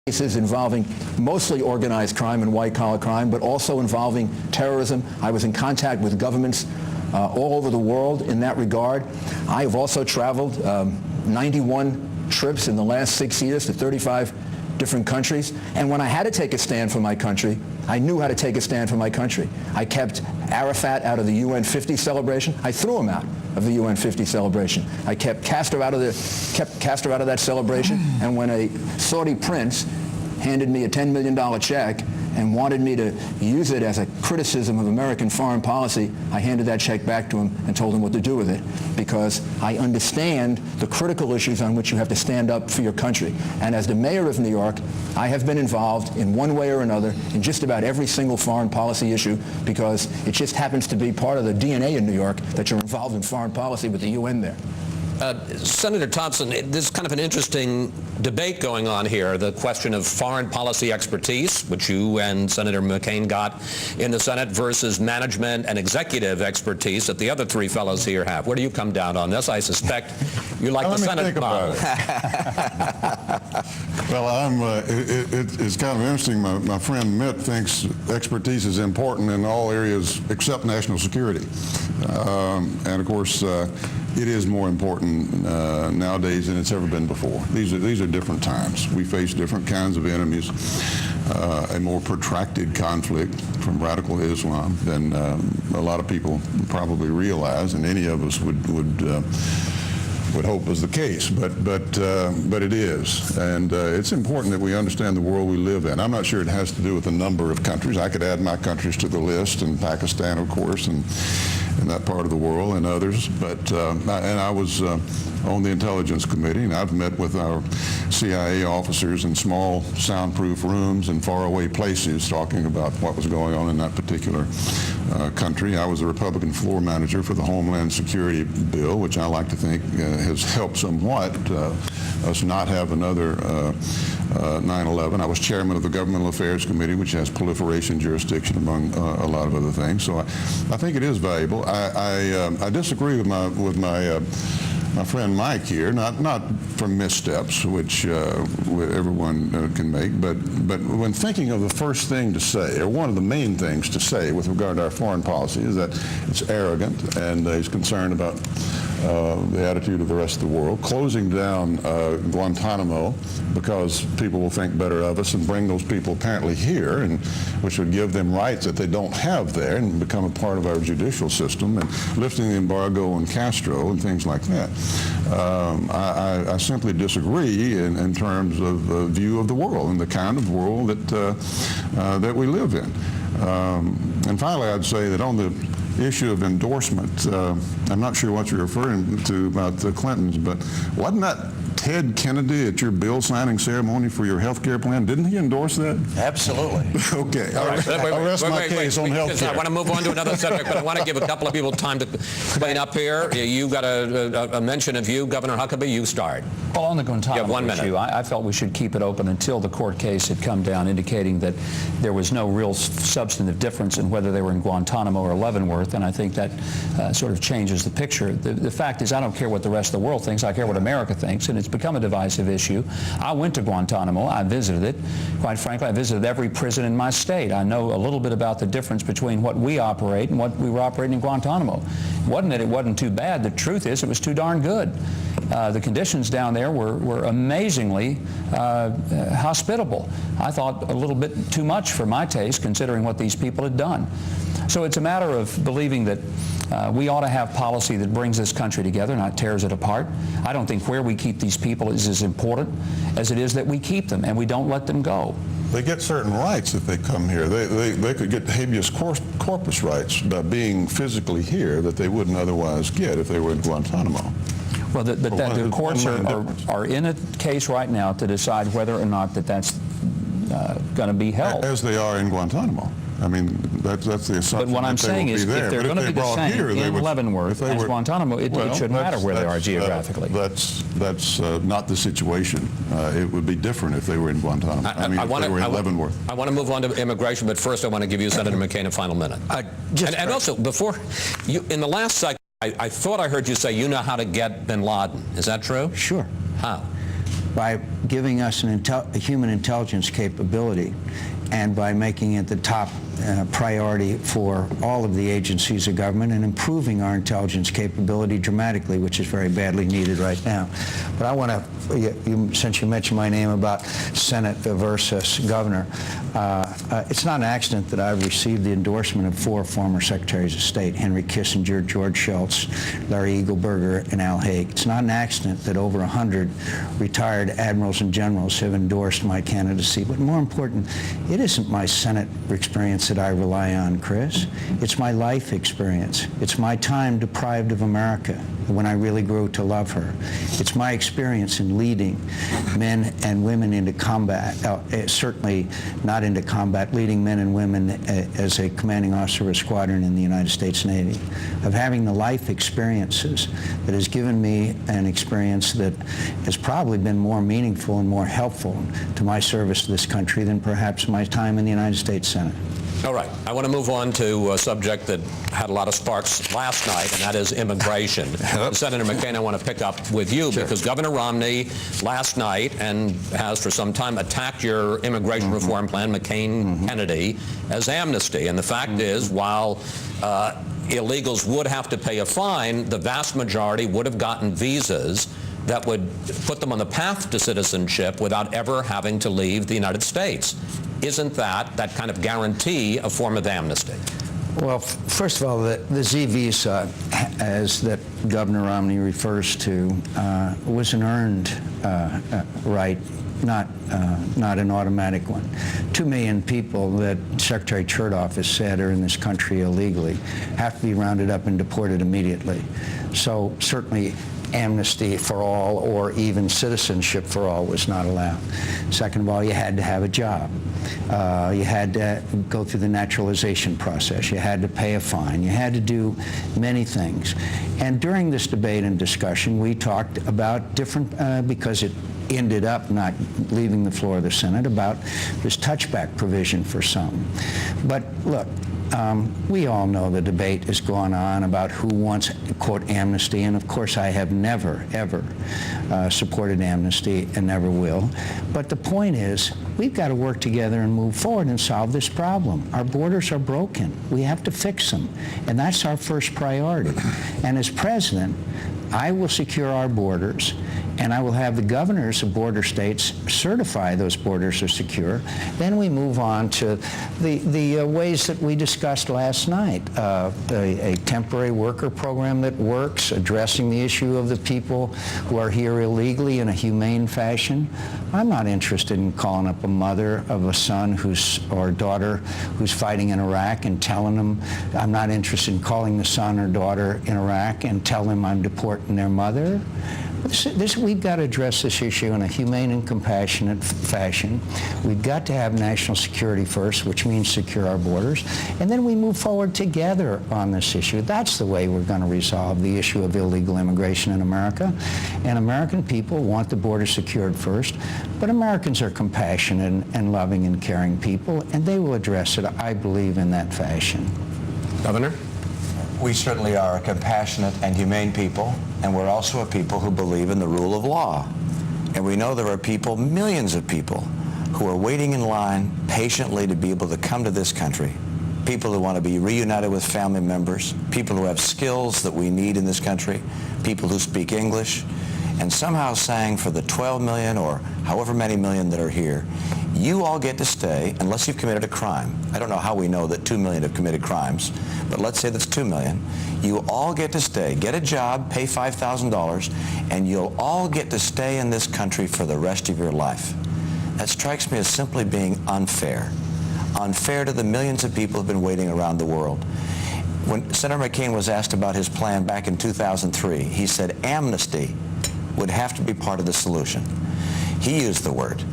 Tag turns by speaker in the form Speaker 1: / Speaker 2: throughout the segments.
Speaker 1: cases involving mostly organized crime and white-collar crime, but also involving terrorism. I was in contact with governments all over the world in that regard. I have also traveled 91 trips in the last 6 years to 35 different countries. And when I had to take a stand for my country, I knew how to take a stand for my country. I kept Arafat out of the UN 50 celebration. I threw him out of the UN 50 celebration. I kept Castro out of that celebration. And when a Saudi prince handed me a $10 million check and wanted me to use it as a criticism of American foreign policy, I handed that check back to him and told him what to do with it, because I understand the critical issues on which you have to stand up for your country. And as the mayor of New York, I have been involved in one way or another in just about every single foreign policy issue, because it just happens to be part of the DNA in New York that you're involved in foreign policy with the UN there.
Speaker 2: Senator Thompson, there's kind of an interesting debate going on here, the question of foreign policy expertise, which you and Senator McCain got in the Senate, versus management and executive expertise that the other three fellows here have. Where do you come down on this? I suspect you like the Senate model.
Speaker 3: Well, it's kind of interesting. My friend Mitt thinks expertise is important in all areas except national security. And of course, it is more important nowadays than it's ever been before. These are different times. We face different kinds of enemies, a more protracted conflict from radical Islam than a lot of people probably realize, and any of us would hope was the case, but it is, and it's important that we understand the world we live in. I'm not sure it has to do with the number of countries. I could add my countries to the list, and Pakistan, of course, and that part of the world, and others. But and I was on the Intelligence Committee, and I've met with our CIA officers in small, soundproof rooms in faraway places, talking about what was going on in that particular country. I was a Republican floor manager for the Homeland Security bill, which I like to think has helped somewhat us not have another 9/11. I was chairman of the Governmental Affairs Committee, which has proliferation jurisdiction among a lot of other things. So I think it is valuable. I disagree with my friend Mike here, not from missteps, which everyone can make, but when thinking of the first thing to say, or one of the main things to say with regard to our foreign policy, is that it's arrogant, and he's concerned about the attitude of the rest of the world, closing down Guantanamo because people will think better of us and bring those people apparently here, and which would give them rights that they don't have there and become a part of our judicial system, and lifting the embargo on Castro and things like that. I simply disagree in terms of the view of the world and the kind of world that we live in. And finally, I'd say that on the issue of endorsement, I'm not sure what you're referring to about the Clintons, but wasn't that Ted Kennedy at your bill signing ceremony for your health care plan? Didn't he endorse that?
Speaker 4: Absolutely.
Speaker 3: Okay. I'll rest my case on health care.
Speaker 2: I want to move on to another subject, but I want to give a couple of people time to clean up here. You got a mention of you, Governor Huckabee. You start.
Speaker 4: Well, on the Guantanamo issue, I felt we should keep it open until the court case had come down, indicating that there was no real substantive difference in whether they were in Guantanamo or Leavenworth, and I think that sort of changes the picture. The fact is, I don't care what the rest of the world thinks. I care what America thinks, and it's become a divisive issue. I went to Guantanamo. I visited it. Quite frankly, I visited every prison in my state. I know a little bit about the difference between what we operate and what we were operating in Guantanamo. It wasn't too bad. The truth is, it was too darn good. The conditions down there were amazingly hospitable. I thought a little bit too much for my taste, considering what these people had done. So it's a matter of believing that we ought to have policy that brings this country together, not tears it apart. I don't think where we keep these people is as important as it is that we keep them and we don't let them go.
Speaker 3: They get certain rights if they come here. They could get habeas corpus rights by being physically here that they wouldn't otherwise get if they were in Guantanamo.
Speaker 4: Well, the courts are in a case right now to decide whether or not that's going to be held.
Speaker 3: As they are in Guantanamo. I mean, that's the assumption.
Speaker 4: But what I'm saying is, if they're going to be the same in Leavenworth as Guantanamo, it shouldn't matter where they are geographically.
Speaker 3: That's not the situation. It would be different if they were in Guantanamo. If they were in Leavenworth.
Speaker 2: I want to move on to immigration, but first I want to give you, Senator McCain, a final minute. And also, before, in the last segment, I thought I heard you say you know how to get bin Laden. Is that true?
Speaker 4: Sure.
Speaker 2: How?
Speaker 5: by giving us a human intelligence capability and by making it the top priority for all of the agencies of government and improving our intelligence capability dramatically, which is very badly needed right now. But I want to, since you mentioned my name about Senate versus governor, it's not an accident that I've received the endorsement of 4 former secretaries of state, Henry Kissinger, George Shultz, Larry Eagleburger, and Al Haig. It's not an accident that over 100 retired admirals and generals have endorsed my candidacy. But more important, it isn't my Senate experience that I rely on, Chris. It's my life experience. It's my time deprived of America when I really grew to love her. It's my experience in leading men and women into combat, certainly not into combat, leading men and women as a commanding officer of a squadron in the United States Navy, of having the life experiences that has given me an experience that has probably been more meaningful and more helpful to my service to this country than perhaps my time in the United States Senate.
Speaker 2: All right. I want to move on to a subject that had a lot of sparks last night, and that is immigration. Senator McCain, I want to pick up with you because Governor Romney last night, and has for some time, attacked your immigration reform plan, McCain-Kennedy, as amnesty. And the fact is, while illegals would have to pay a fine, the vast majority would have gotten visas that would put them on the path to citizenship without ever having to leave the United States. Isn't that kind of guarantee a form of amnesty?
Speaker 5: Well, first of all, the Z visa, as that Governor Romney refers to, was an earned right, not an automatic one. 2 million people that Secretary Chertoff has said are in this country illegally have to be rounded up and deported immediately. So certainly amnesty for all or even citizenship for all was not allowed. Second of all, you had to have a job. You had to go through the naturalization process. You had to pay a fine. You had to do many things. And during this debate and discussion, we talked about different, because it ended up not leaving the floor of the Senate, about this touchback provision for some. But look, we all know the debate has gone on about who wants, quote, amnesty, and of course I have never, ever supported amnesty and never will. But the point is, we've got to work together and move forward and solve this problem. Our borders are broken. We have to fix them, and that's our first priority. And as president, I will secure our borders, and I will have the governors of border states certify those borders are secure. Then we move on to the ways that we discussed last night, a temporary worker program that works, addressing the issue of the people who are here illegally in a humane fashion. I'm not interested in calling up a mother of a son or daughter who's fighting in Iraq and telling them, I'm not interested in calling the son or daughter in Iraq and tell them I'm deporting their mother. We've got to address this issue in a humane and compassionate fashion. We've got to have national security first, which means secure our borders, and then we move forward together on this issue. That's the way we're going to resolve the issue of illegal immigration in America. And American people want the border secured first, but Americans are compassionate and loving and caring people, and they will address it, I believe, in that fashion.
Speaker 2: Governor?
Speaker 6: We certainly are a compassionate and humane people, and we're also a people who believe in the rule of law. And we know there are people, millions of people, who are waiting in line patiently to be able to come to this country. People who want to be reunited with family members, people who have skills that we need in this country, people who speak English, and somehow saying for the 12 million or however many million that are here, you all get to stay unless you've committed a crime. I don't know how we know that 2 million have committed crimes, but let's say that's 2 million. You all get to stay, get a job, pay $5,000, and you'll all get to stay in this country for the rest of your life. That strikes me as simply being unfair. Unfair to the millions of people who have been waiting around the world. When Senator McCain was asked about his plan back in 2003, he said amnesty would have to be part of the solution. He used the word.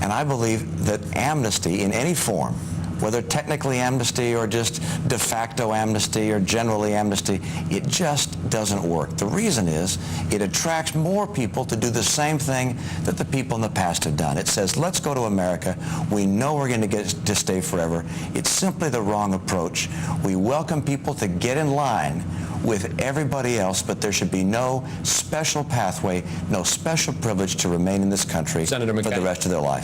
Speaker 6: And I believe that amnesty in any form whether technically amnesty or just de facto amnesty or generally amnesty, it just doesn't work. The reason is it attracts more people to do the same thing that the people in the past have done. It says, let's go to America. We know we're going to get to stay forever. It's simply the wrong approach. We welcome people to get in line with everybody else, but there should be no special pathway, no special privilege to remain in this country
Speaker 2: Senator
Speaker 6: for the
Speaker 2: McCain.
Speaker 6: rest of their life.